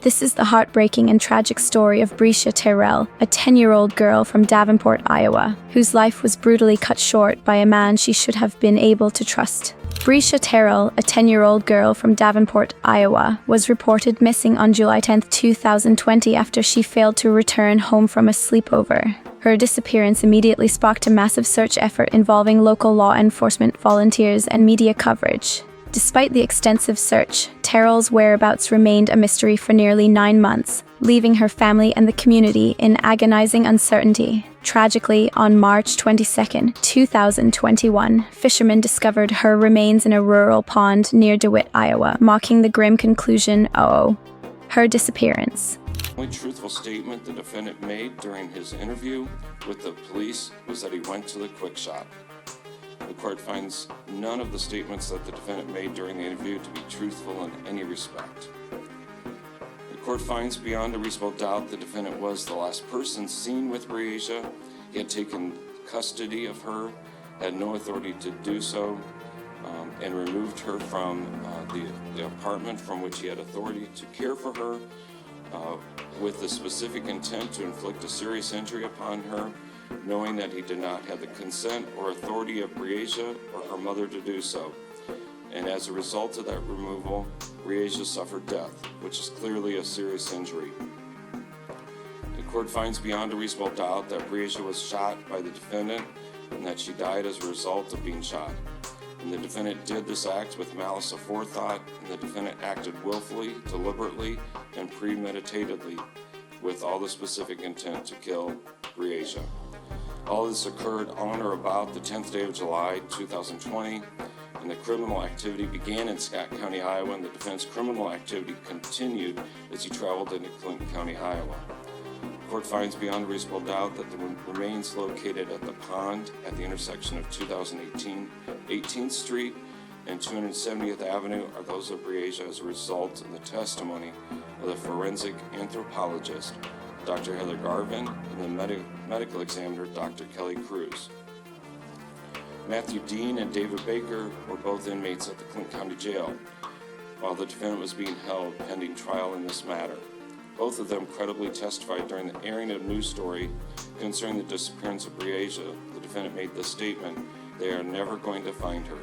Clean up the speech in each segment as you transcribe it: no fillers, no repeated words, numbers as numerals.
This is the heartbreaking and tragic story of Breasia Terrell, a 10-year-old girl from Davenport, Iowa, whose life was brutally cut short by a man she should have been able to trust. Breasia Terrell, a 10-year-old girl from Davenport, Iowa, was reported missing on July 10, 2020 after she failed to return home from a sleepover. Her disappearance immediately sparked a massive search effort involving local law enforcement volunteers and media coverage. Despite the extensive search, Terrell's whereabouts remained a mystery for nearly 9 months, leaving her family and the community in agonizing uncertainty. Tragically, on March 22, 2021, fishermen discovered her remains in a rural pond near DeWitt, Iowa, marking the grim conclusion of her disappearance. The only truthful statement the defendant made during his interview with the police was that he went to the quick shop. The court finds none of the statements that the defendant made during the interview to be truthful in any respect. The court finds beyond a reasonable doubt the defendant was the last person seen with Bresia. He had taken custody of her, had no authority to do so, and removed her from the apartment from which he had authority to care for her, with the specific intent to inflict a serious injury upon her, knowing that he did not have the consent or authority of Bresia or her mother to do so. And as a result of that removal, Bresia suffered death, which is clearly a serious injury. The court finds beyond a reasonable doubt that Bresia was shot by the defendant and that she died as a result of being shot. And the defendant did this act with malice aforethought, and the defendant acted willfully, deliberately, and premeditatedly with all the specific intent to kill Bresia. All this occurred on or about the 10th day of July, 2020, and the criminal activity began in Scott County, Iowa, and the defendant's criminal activity continued as he traveled into Clinton County, Iowa. The court finds beyond reasonable doubt that the remains located at the pond at the intersection of 2018 18th Street and 270th Avenue are those of Bresia as a result of the testimony of the forensic anthropologist, Dr. Heather Garvin, and the medical examiner, Dr. Kelly Cruz. Matthew Dean and David Baker were both inmates at the Clinton County Jail, while the defendant was being held pending trial in this matter. Both of them credibly testified during the airing of a news story concerning the disappearance of Bresia. The defendant made the statement, "They are never going to find her."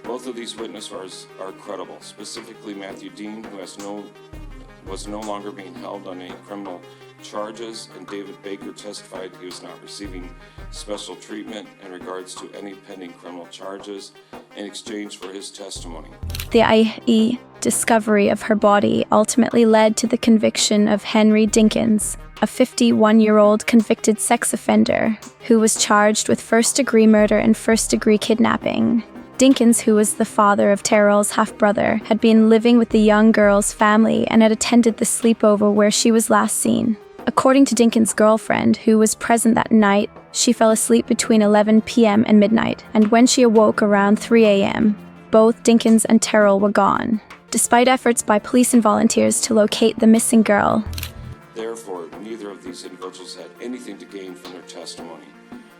Both of these witnesses are credible, specifically Matthew Dean, who was no longer being held on any criminal charges, and David Baker testified he was not receiving special treatment in regards to any pending criminal charges in exchange for his testimony. The IE discovery of her body ultimately led to the conviction of Henry Dinkins, a 51-year-old convicted sex offender who was charged with first-degree murder and first-degree kidnapping. Dinkins, who was the father of Terrell's half-brother, had been living with the young girl's family and had attended the sleepover where she was last seen. According to Dinkins' girlfriend, who was present that night, she fell asleep between 11 p.m. and midnight, and when she awoke around 3 a.m., both Dinkins and Terrell were gone. Despite efforts by police and volunteers to locate the missing girl, therefore, neither of these individuals had anything to gain from their testimony.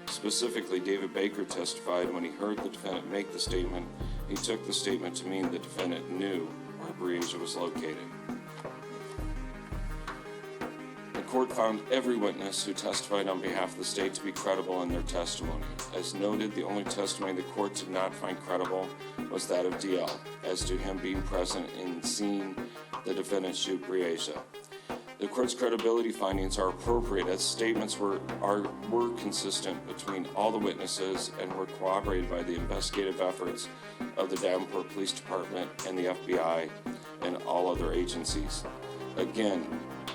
Specifically, David Baker testified when he heard the defendant make the statement, he took the statement to mean the defendant knew where Bresia was located. The court found every witness who testified on behalf of the state to be credible in their testimony. As noted, the only testimony the court did not find credible was that of DL, as to him being present and seeing the defendant shoot Bresia. The court's credibility findings are appropriate as statements were consistent between all the witnesses and were corroborated by the investigative efforts of the Davenport Police Department and the FBI and all other agencies. Again,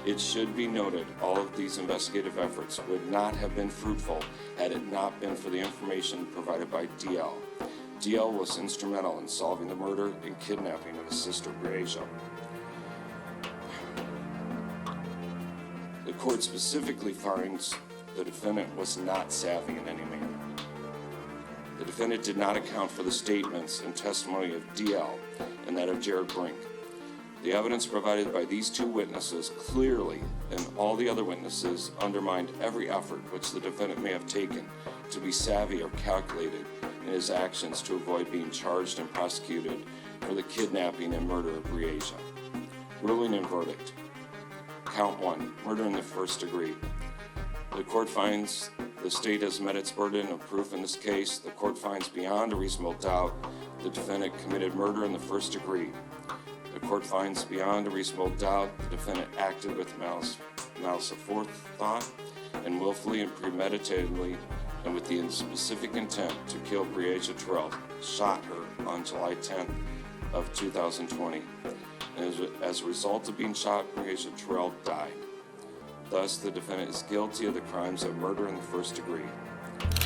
it should be noted all of these investigative efforts would not have been fruitful had it not been for the information provided by DL. DL was instrumental in solving the murder and kidnapping of his sister Bresia. The court specifically finds the defendant was not savvy in any manner. The defendant did not account for the statements and testimony of DL and that of Jared Brink. The evidence provided by these two witnesses clearly, and all the other witnesses, undermined every effort which the defendant may have taken to be savvy or calculated in his actions to avoid being charged and prosecuted for the kidnapping and murder of Bresia. Ruling and verdict. Count 1, murder in the first degree. The court finds the state has met its burden of proof in this case. The court finds beyond a reasonable doubt the defendant committed murder in the first degree. The court finds beyond a reasonable doubt the defendant acted with malice aforethought and willfully and premeditatedly and with the specific intent to kill Breasia Terrell, shot her on July 10th of 2020. And as a result of being shot, Breasia Terrell died. Thus, the defendant is guilty of the crimes of murder in the first degree.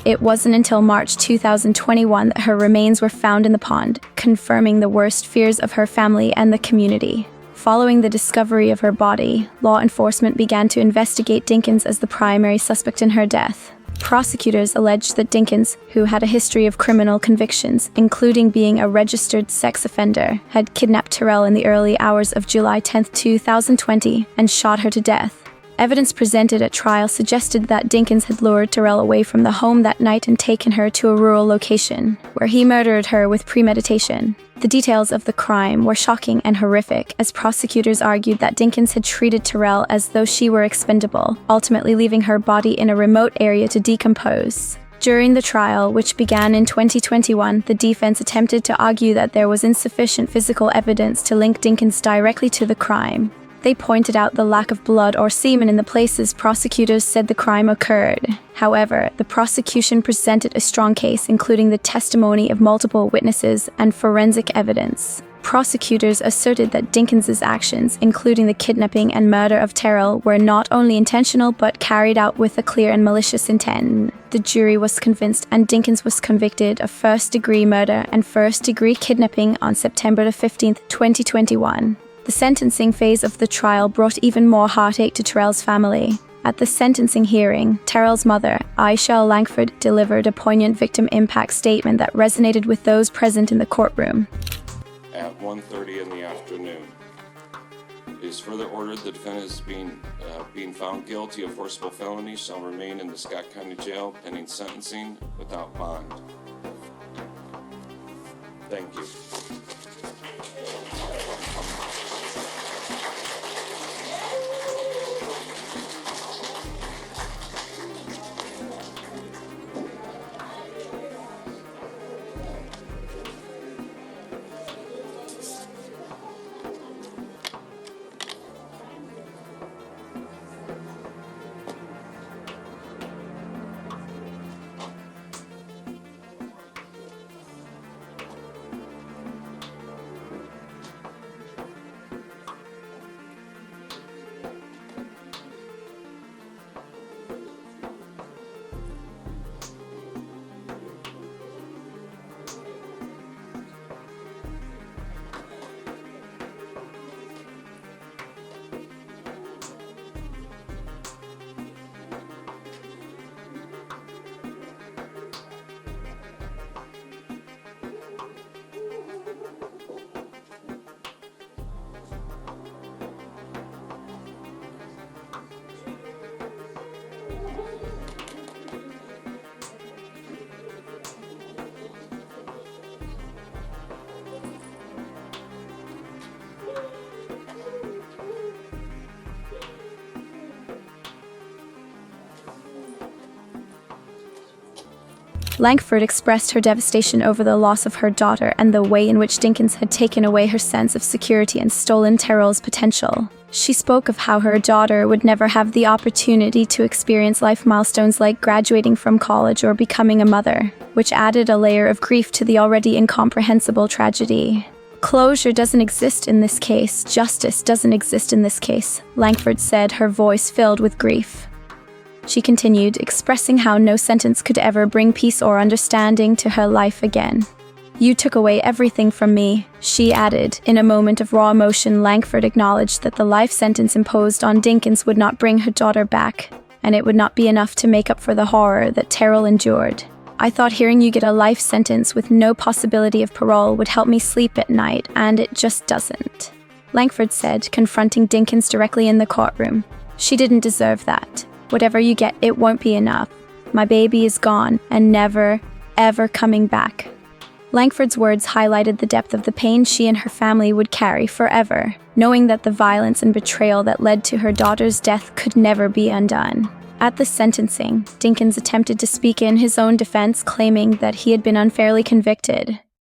It wasn't until March 2021 that her remains were found in the pond, confirming the worst fears of her family and the community. Following the discovery of her body, law enforcement began to investigate Dinkins as the primary suspect in her death. Prosecutors alleged that Dinkins, who had a history of criminal convictions, including being a registered sex offender, had kidnapped Terrell in the early hours of July 10, 2020, and shot her to death. Evidence presented at trial suggested that Dinkins had lured Terrell away from the home that night and taken her to a rural location, where he murdered her with premeditation. The details of the crime were shocking and horrific, as prosecutors argued that Dinkins had treated Terrell as though she were expendable, ultimately leaving her body in a remote area to decompose. During the trial, which began in 2021, the defense attempted to argue that there was insufficient physical evidence to link Dinkins directly to the crime. They pointed out the lack of blood or semen in the places prosecutors said the crime occurred. However, the prosecution presented a strong case, including the testimony of multiple witnesses and forensic evidence. Prosecutors asserted that Dinkins' actions, including the kidnapping and murder of Terrell, were not only intentional but carried out with a clear and malicious intent. The jury was convinced, and Dinkins was convicted of first-degree murder and first-degree kidnapping on September 15, 2021. The sentencing phase of the trial brought even more heartache to Terrell's family. At the sentencing hearing, Terrell's mother, Aisha Langford, delivered a poignant victim impact statement that resonated with those present in the courtroom. At 1:30 in the afternoon, it is further ordered the defendant is being found guilty of forcible felony shall remain in the Scott County Jail pending sentencing without bond. Thank you. Langford expressed her devastation over the loss of her daughter and the way in which Dinkins had taken away her sense of security and stolen Terrell's potential. She spoke of how her daughter would never have the opportunity to experience life milestones like graduating from college or becoming a mother, which added a layer of grief to the already incomprehensible tragedy. Closure doesn't exist in this case. Justice doesn't exist in this case, Langford said, her voice filled with grief. She continued, expressing how no sentence could ever bring peace or understanding to her life again. "You took away everything from me," she added. In a moment of raw emotion, Langford acknowledged that the life sentence imposed on Dinkins would not bring her daughter back, and it would not be enough to make up for the horror that Terrell endured. "I thought hearing you get a life sentence with no possibility of parole would help me sleep at night, and it just doesn't," Langford said, confronting Dinkins directly in the courtroom. "She didn't deserve that. Whatever you get, it won't be enough. My baby is gone and never, ever coming back." Langford's words highlighted the depth of the pain she and her family would carry forever, knowing that the violence and betrayal that led to her daughter's death could never be undone. At the sentencing, Dinkins attempted to speak in his own defense, claiming that he had been unfairly convicted.